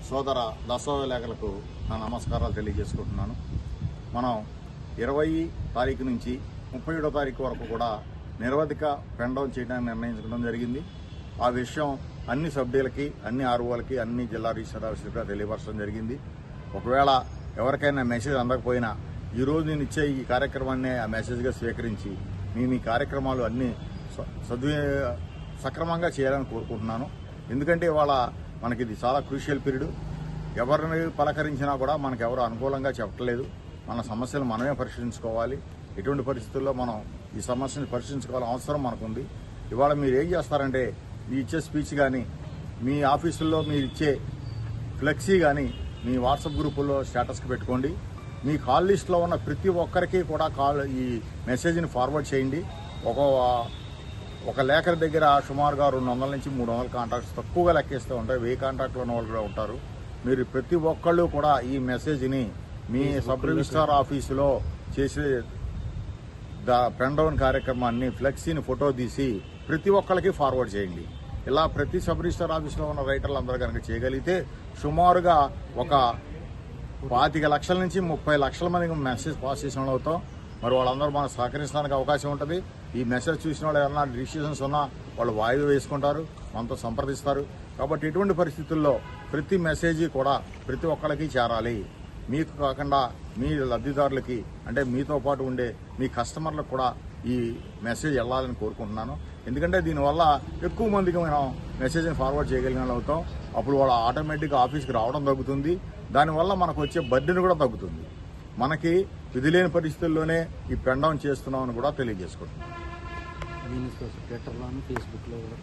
సోదర దశోలేఖలకు నా నమస్కారాలు తెలియజేసుకుంటున్నాను. మనం 20 తారీఖు నుంచి 37వ తారీఖు వరకు కూడా నిరవధిక పెన్ డౌన్ చేయడానికి నిర్ణయించడం జరిగింది. ఆ విషయం అన్ని సభ్యులకి, అన్ని ఆర్ఓలకి, అన్ని జిల్లా రిజిస్టర్ ఆఫీసులుగా తెలియపరచడం జరిగింది. ఒకవేళ ఎవరికైనా మెసేజ్ అందకపోయినా ఈరోజు నేను ఇచ్చే ఈ కార్యక్రమాన్ని ఆ మెసేజ్గా స్వీకరించి మేము ఈ కార్యక్రమాలు అన్ని సక్రమంగా చేయాలని కోరుకుంటున్నాను. ఎందుకంటే ఇవాళ మనకి ఇది చాలా క్రూషియల్ పీరియడ్. ఎవరిని పలకరించినా కూడా మనకు ఎవరు అనుకూలంగా చెప్పట్లేదు. మన సమస్యలు మనమే పరిశీలించుకోవాలి. ఎటువంటి పరిస్థితుల్లో మనం ఈ సమస్యను పరిశీలించుకోవాల్సిన అవసరం మనకుంది. ఇవాళ మీరు ఏం చేస్తారంటే మీ ఇచ్చే స్పీచ్ కానీ, మీ ఆఫీసుల్లో మీరు ఇచ్చే ఫ్లెక్సీ కానీ మీ వాట్సాప్ గ్రూపుల్లో స్టేటస్కి పెట్టుకోండి. మీ కాల్ లిస్ట్లో ఉన్న ప్రతి ఒక్కరికి కూడా ఈ మెసేజ్ని ఫార్వర్డ్ చేయండి. ఒక లేఖరి దగ్గర సుమారుగా 200 నుంచి 300 కాంటాక్ట్స్ తక్కువగా లెక్కేస్తూ ఉంటాయి. 1000 కాంటాక్ట్లు ఉన్న వాళ్ళు కూడా ఉంటారు. మీరు ప్రతి ఒక్కళ్ళు కూడా ఈ మెసేజ్ని మీ సబ్ రిజిస్ట్రార్ ఆఫీసులో చేసే పెన్ డౌన్ కార్యక్రమాన్ని ఫ్లెక్సీని ఫోటో తీసి ప్రతి ఒక్కరికి ఫార్వర్డ్ చేయండి. ఇలా ప్రతి సబ్ రిజిస్ట్రార్ ఆఫీసులో ఉన్న రైటర్లు అందరూ కనుక చేయగలిగితే సుమారుగా ఒక 25 లక్షల నుంచి 30 లక్షల మందికి మెసేజ్ పాస్ చేసిన వాళ్ళు అవుతాం. మరి వాళ్ళందరూ మనకు సహకరించడానికి అవకాశం ఉంటుంది. ఈ మెసేజ్ చూసిన వాళ్ళు ఏమన్నా డిసిషన్స్ ఉన్నా వాళ్ళు వాయిదా వేసుకుంటారు, మనతో సంప్రదిస్తారు. కాబట్టి ఇటువంటి పరిస్థితుల్లో ప్రతి మెసేజ్ కూడా ప్రతి ఒక్కరికి చేరాలి. మీకు కాకుండా మీ లబ్ధిదారులకి, అంటే మీతో పాటు ఉండే మీ కస్టమర్లకు కూడా ఈ మెసేజ్ వెళ్ళాలని కోరుకుంటున్నాను. ఎందుకంటే దీనివల్ల ఎక్కువ మందికి మనం మెసేజ్ని ఫార్వర్డ్ చేయగలిగిన అవుతాం. అప్పుడు వాళ్ళు ఆటోమేటిక్గా ఆఫీస్కి రావడం తగ్గుతుంది. దానివల్ల మనకు వచ్చే బర్డెన్ కూడా తగ్గుతుంది. మనకి విధి లేని పరిస్థితుల్లోనే ఈ పెన్ డౌన్ చేస్తున్నామని కూడా తెలియజేసుకుంటున్నాం. ట్విట్టర్లోను, ఫేస్బుక్లో కూడా